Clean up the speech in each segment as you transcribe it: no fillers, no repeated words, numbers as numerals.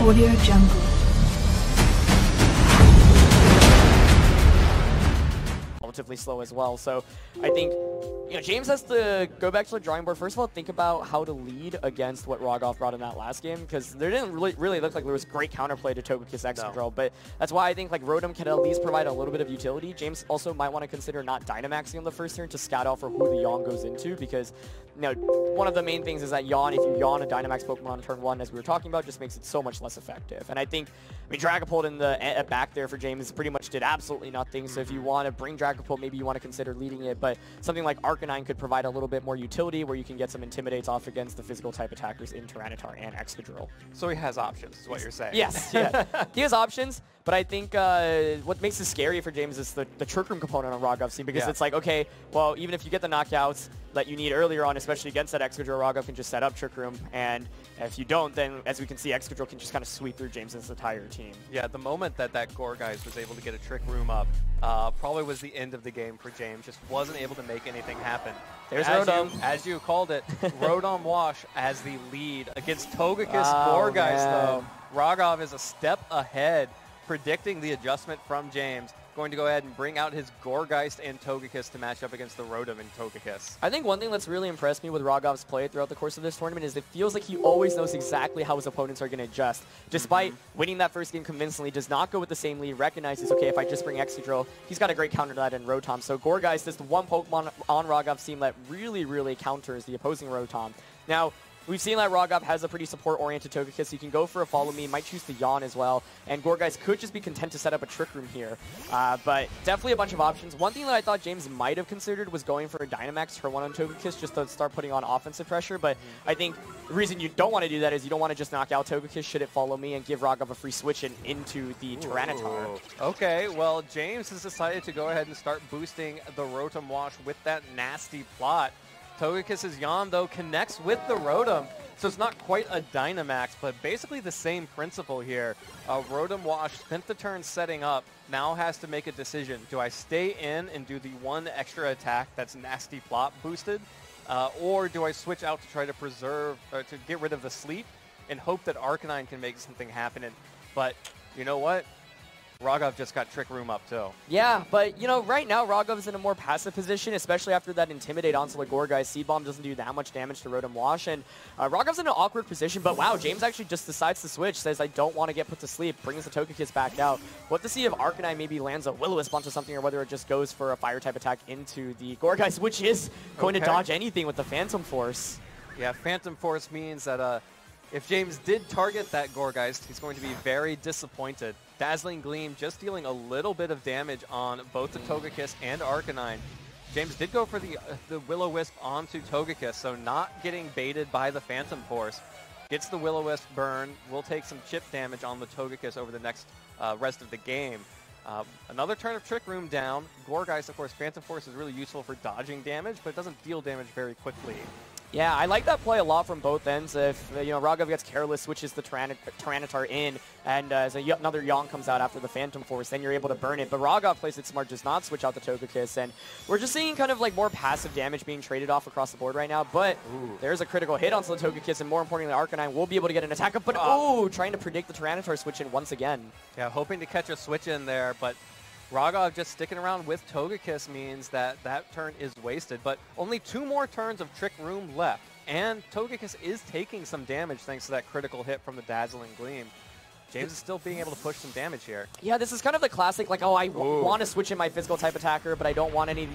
Audio Jungle. Relatively slow as well, so I think James has to go back to the drawing board. First of all, think about how to lead against what Raghav brought in that last game, because there didn't really look like there was great counterplay to Togekiss X control, but that's why I think like Rotom can at least provide a little bit of utility. James also might want to consider not Dynamaxing on the first turn to scout out for who the Yawn goes into, because one of the main things is that Yawn, if you Yawn a Dynamax Pokemon on turn 1, as we were talking about, just makes it so much less effective. And I think, Dragapult in the back there for James pretty much did absolutely nothing, so if you want to bring Dragapult, maybe you want to consider leading it, but something like Arcanine could provide a little bit more utility where you can get some Intimidates off against the physical type attackers in Tyranitar and Excadrill. So he has options, is what you're saying. Yes, yeah. He has options, but I think what makes it scary for James is the Trick Room component on Raghav scene, because it's like, okay, well, even if you get the knockouts that you need earlier on, especially against that Excadrill, Raghav can just set up Trick Room, and if you don't, then as we can see, Excadrill can just kind of sweep through James's entire team. Yeah, the moment that Gourgeist was able to get a Trick Room up, probably was the end of the game for James. Just wasn't able to make anything happen. There's Rotom. As you called it, Rotom Wash as the lead against Togekiss Gourgeist, though. Raghav is a step ahead, predicting the adjustment from James. Going to go ahead and bring out his Gourgeist and Togekiss to match up against the Rotom and Togekiss. I think one thing that's really impressed me with Raghav's play throughout the course of this tournament is it feels like he always knows exactly how his opponents are going to adjust. Despite winning that first game convincingly, does not go with the same lead, recognizes, okay, if I just bring Excadrill, he's got a great counter to that in Rotom. So Gourgeist is the one Pokemon on Raghav's team that really counters the opposing Rotom. Now, we've seen that Raghav has a pretty support-oriented Togekiss. You can go for a Follow Me, might choose to Yawn as well, and Gourgeist could just be content to set up a Trick Room here. But definitely a bunch of options. One thing that I thought James might have considered was going for a Dynamax turn 1 on Togekiss just to start putting on offensive pressure, but I think the reason you don't want to do that is you don't want to just knock out Togekiss should it Follow Me and give Raghav a free switch into the Tyranitar. Okay, well, James has decided to go ahead and start boosting the Rotom Wash with that nasty plot. Togekiss's Yawn, though, connects with the Rotom, so it's not quite a Dynamax, but basically the same principle here. Rotom Wash spent the turn setting up, now has to make a decision. Do I stay in and do the one extra attack that's nasty plot boosted, or do I switch out to try to preserve, or to get rid of the sleep and hope that Arcanine can make something happen? But you know what? Raghav just got Trick Room up, too. Yeah, but, right now, Raghav's in a more passive position, especially after that Intimidate onto the Gourgeist. Seed Bomb doesn't do that much damage to Rotom Wash, and Raghav's in an awkward position, but wow, James actually just decides to switch, says, I don't want to get put to sleep, brings the Togekiss back out. We'll have to see if Arcanine maybe lands a Will-O-Wisp onto something, or whether it just goes for a Fire-type attack into the Gourgeist, which is going to dodge anything with the Phantom Force. Yeah, Phantom Force means that if James did target that Gourgeist, he's going to be very disappointed. Dazzling Gleam just dealing a little bit of damage on both the Togekiss and Arcanine. James did go for the Will-O-Wisp onto Togekiss, so not getting baited by the Phantom Force. Gets the Will-O-Wisp burn, will take some chip damage on the Togekiss over the next rest of the game. Another turn of Trick Room down. Gourgeist, of course, Phantom Force is really useful for dodging damage, but it doesn't deal damage very quickly. Yeah, I like that play a lot from both ends. If Raghav gets careless, switches the Tyranitar in, and as another Yawn comes out after the Phantom Force, then you're able to burn it. But Raghav plays it smart, does not switch out the Togekiss, and we're just seeing kind of like more passive damage being traded off across the board right now. But there's a critical hit onto the Togekiss, and more importantly, Arcanine will be able to get an attack up. But trying to predict the Tyranitar switch in once again. Yeah, hoping to catch a switch in there, but Raghav just sticking around with Togekiss means that that turn is wasted. But only 2 more turns of Trick Room left. And Togekiss is taking some damage thanks to that critical hit from the Dazzling Gleam. James is still being able to push some damage here. Yeah, this is kind of the classic, like, I want to switch in my physical type attacker, but I don't want any,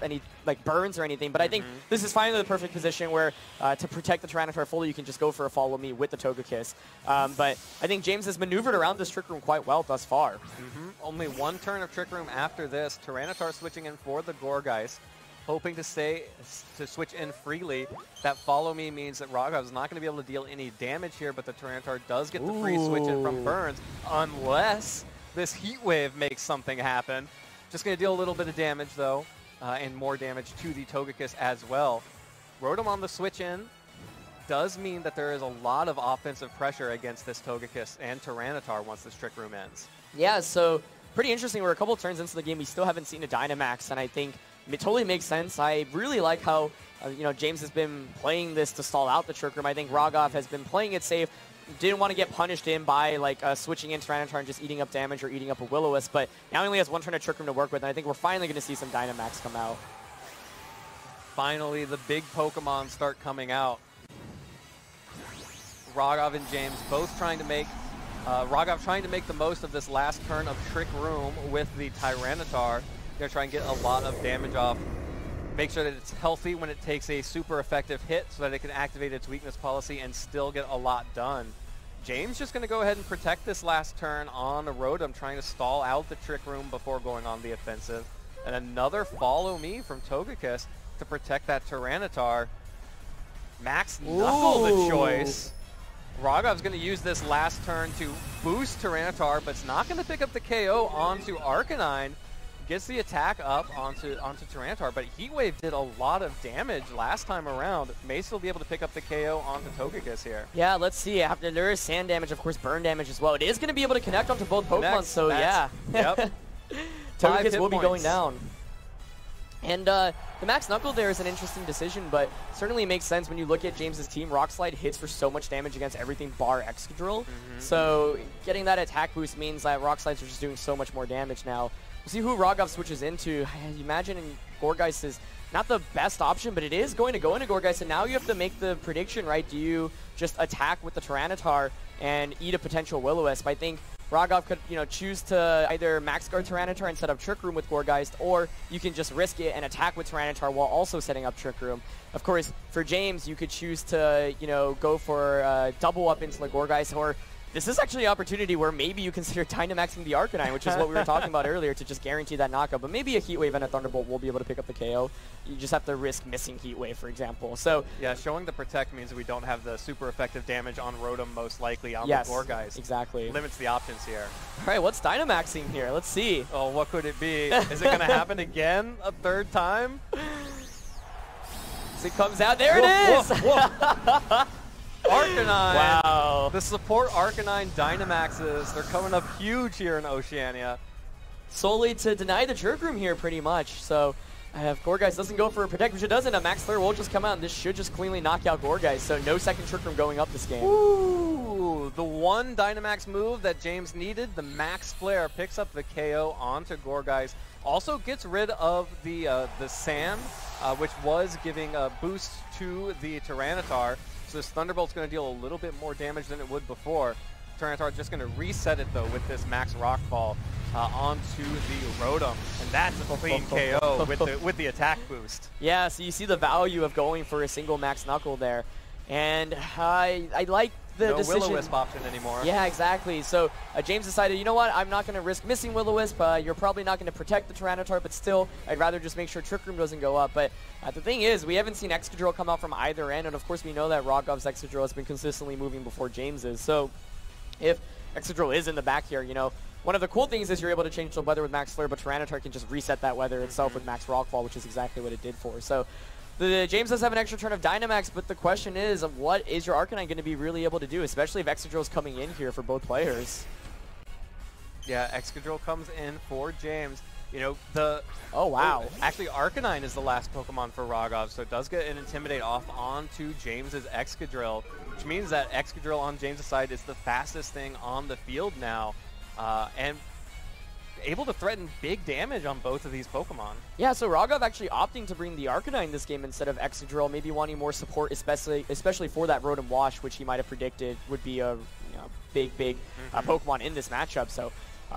any like burns or anything. But I think this is finally the perfect position where to protect the Tyranitar fully, you can just go for a Follow Me with the Togekiss. But I think James has maneuvered around this Trick Room quite well thus far. Only 1 turn of Trick Room after this. Tyranitar switching in for the Gourgeist, hoping to switch in freely. That Follow Me means that Raghav is not going to be able to deal any damage here, but the Tyranitar does get the free switch in from Burns, unless this Heat Wave makes something happen. Just going to deal a little bit of damage, though, and more damage to the Togekiss as well. Rotom on the switch in does mean that there is a lot of offensive pressure against this Togekiss and Tyranitar once this Trick Room ends. Yeah, so pretty interesting. We're a couple turns into the game. We still haven't seen a Dynamax, and I think it totally makes sense. I really like how James has been playing this to stall out the Trick Room. I think Raghav has been playing it safe. didn't want to get punished in by like switching in Tyranitar and just eating up damage or eating up a Will-O-Wisp, but now he only has one turn of Trick Room to work with, and I think we're finally going to see some Dynamax come out. Finally, the big Pokemon start coming out. Raghav and James both trying to make, Raghav trying to make the most of this last turn of Trick Room with the Tyranitar. Gonna try and get a lot of damage off. Make sure that it's healthy when it takes a super effective hit so that it can activate its weakness policy and still get a lot done. James just gonna go ahead and protect this last turn on a Rotom, trying to stall out the Trick Room before going on the offensive. And another Follow Me from Togekiss to protect that Tyranitar. Max Knuckle the choice. Raghav's going to use this last turn to boost Tyranitar, but it's not going to pick up the KO onto Arcanine. Gets the attack up onto Tyranitar, but Heat Wave did a lot of damage last time around. May still be able to pick up the KO onto Togekiss here. Yeah, let's see. After there is sand damage, of course, burn damage as well. It is going to be able to connect onto both Pokemon, so yeah. Yep. Togekiss will be going down. And the Max Knuckle there is an interesting decision, but certainly makes sense when you look at James's team. Rock Slide hits for so much damage against everything bar Excadrill. So getting that attack boost means that Rock Slides are just doing so much more damage now. We'll see who Raghav switches into. I imagine Gourgeist is not the best option, but it is going to go into Gourgeist, and now you have to make the prediction, right? Do you just attack with the Tyranitar and eat a potential Will-O-Wisp? I think Raghav could, choose to either Max Guard Tyranitar and set up Trick Room with Gourgeist, or you can just risk it and attack with Tyranitar while also setting up Trick Room. Of course, for James, you could choose to, go for double up into the Gourgeist, or this is actually an opportunity where maybe you consider Dynamaxing the Arcanine, which is what we were talking about earlier, to just guarantee that knockup. But maybe a Heat Wave and a Thunderbolt will be able to pick up the KO. You just have to risk missing Heat Wave, for example. So yeah, showing the Protect means we don't have the super effective damage on Rotom, most likely on the Gourgeist. Exactly. Limits the options here. All right, what's Dynamaxing here? Let's see. Oh, what could it be? Is it going to happen again a third time? As it comes out, there it is! Whoa. Arcanine. Wow. The support Arcanine Dynamaxes. They're coming up huge here in Oceania. Solely to deny the Trick Room here, pretty much. So if Gourgeist doesn't go for a Protect, which it doesn't, a Max Flare will just come out, and this should just cleanly knock out Gourgeist. So no second Trick Room going up this game. Ooh, the one Dynamax move that James needed, the Max Flare, picks up the KO onto Gourgeist. Also gets rid of the Sand, which was giving a boost to the Tyranitar. So this Thunderbolt's going to deal a little bit more damage than it would before. Tyranitar just going to reset it, though, with this Max Rockfall onto the Rotom. And that's a clean KO with the attack boost. Yeah, so you see the value of going for a single Max Knuckle there. And I like the decision. No Will-O-Wisp option anymore. Yeah, exactly. So James decided, you know what, I'm not going to risk missing Will-O-Wisp. You're probably not going to protect the Tyranitar, but still, I'd rather just make sure Trick Room doesn't go up. But the thing is, we haven't seen Excadrill come out from either end, and of course we know that Raghav's Excadrill has been consistently moving before James's. So if Excadrill is in the back here, one of the cool things is you're able to change the weather with Max Flare, but Tyranitar can just reset that weather itself with Max Rockfall, which is exactly what it did for. So James does have an extra turn of Dynamax, but the question is, what is your Arcanine going to be really able to do, especially if Excadrill is coming in here for both players? Yeah, Excadrill comes in for James. Oh, wow. Actually, Arcanine is the last Pokemon for Raghav, so it does get an Intimidate off onto James's Excadrill, which means that Excadrill on James's side is the fastest thing on the field now, and able to threaten big damage on both of these Pokemon. Yeah, so Raghav actually opting to bring the Arcanine this game instead of Excadrill, maybe wanting more support, especially for that Rotom Wash, which he might have predicted would be a big Pokemon in this matchup. So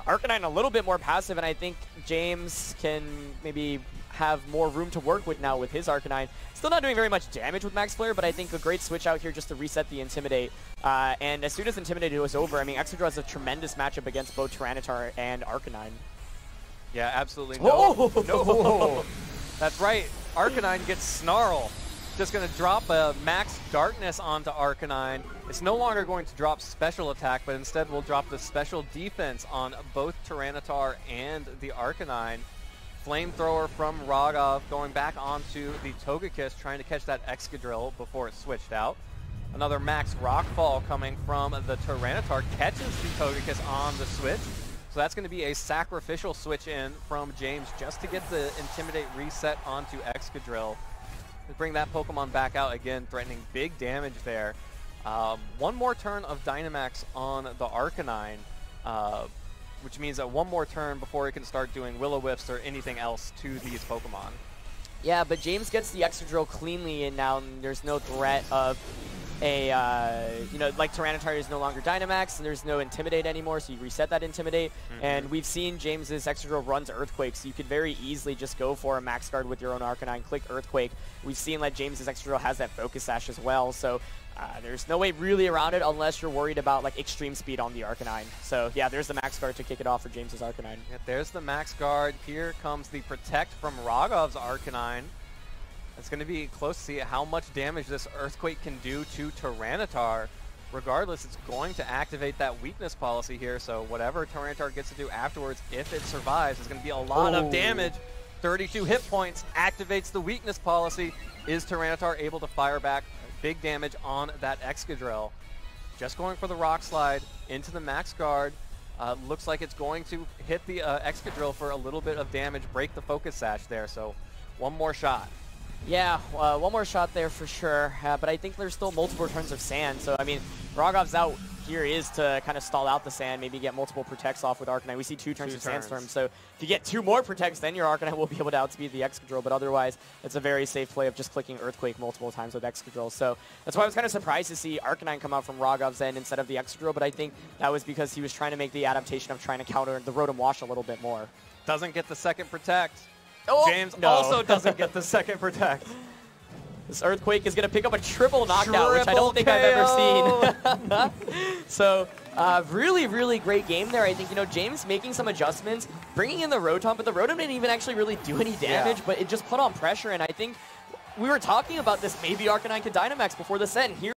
Arcanine a little bit more passive, and I think James can maybe have more room to work with now with his Arcanine. Still not doing very much damage with Max Flare, but I think a great switch out here just to reset the Intimidate. And as soon as Intimidate was over, I mean, Excadrill has a tremendous matchup against both Tyranitar and Arcanine. Yeah, absolutely. No. That's right. Arcanine gets Snarl. Just going to drop a Max Darkness onto Arcanine. It's no longer going to drop Special Attack, but instead will drop the Special Defense on both Tyranitar and the Arcanine. Flamethrower from Raghav going back onto the Togekiss, trying to catch that Excadrill before it switched out. Another Max Rockfall coming from the Tyranitar, catches the Togekiss on the switch. So that's going to be a sacrificial switch in from James just to get the Intimidate reset onto Excadrill. Bring that Pokemon back out again, threatening big damage there. One more turn of Dynamax on the Arcanine, which means that one more turn before it can start doing Will-O-Wisps or anything else to these Pokemon. Yeah, but James gets the Excadrill cleanly, and now there's no threat of a, like Tyranitar is no longer Dynamax, and there's no Intimidate anymore, so you reset that Intimidate. And we've seen James's Excadrill runs Earthquake, so you could very easily just go for a Max Guard with your own Arcanine, click Earthquake. We've seen that James's Excadrill has that Focus Sash as well, so there's no way really around it unless you're worried about like extreme speed on the Arcanine. So yeah, there's the Max Guard to kick it off for James's Arcanine. Yeah, there's the Max Guard. Here comes the Protect from Raghav's Arcanine. It's going to be close to see how much damage this Earthquake can do to Tyranitar. Regardless, it's going to activate that weakness policy here, so whatever Tyranitar gets to do afterwards, if it survives, is going to be a lot of damage. 32 hit points, activates the weakness policy. Is Tyranitar able to fire back big damage on that Excadrill? Just going for the Rock Slide into the Max Guard. Looks like it's going to hit the Excadrill for a little bit of damage, break the Focus Sash there, so one more shot. Yeah, one more shot there for sure, but I think there's still multiple turns of Sand, so I mean, Raghav's out here is to kind of stall out the Sand, maybe get multiple Protects off with Arcanine. We see two turns of Sandstorm, so if you get 2 more Protects, then your Arcanine will be able to outspeed the Excadrill, but otherwise, it's a very safe play of just clicking Earthquake multiple times with Excadrill. So that's why I was kind of surprised to see Arcanine come out from Raghav's end instead of the Excadrill, but I think that was because he was trying to make the adaptation of trying to counter the Rotom Wash a little bit more. Doesn't get the second Protect. Oh, James also doesn't get the second Protect. This Earthquake is going to pick up a triple knockout, which I don't think I've ever seen. So, really, really great game there. I think, James making some adjustments, bringing in the Rotom, but the Rotom didn't even actually really do any damage, but it just put on pressure, and I think we were talking about this, maybe Arcanine could Dynamax before the set, and here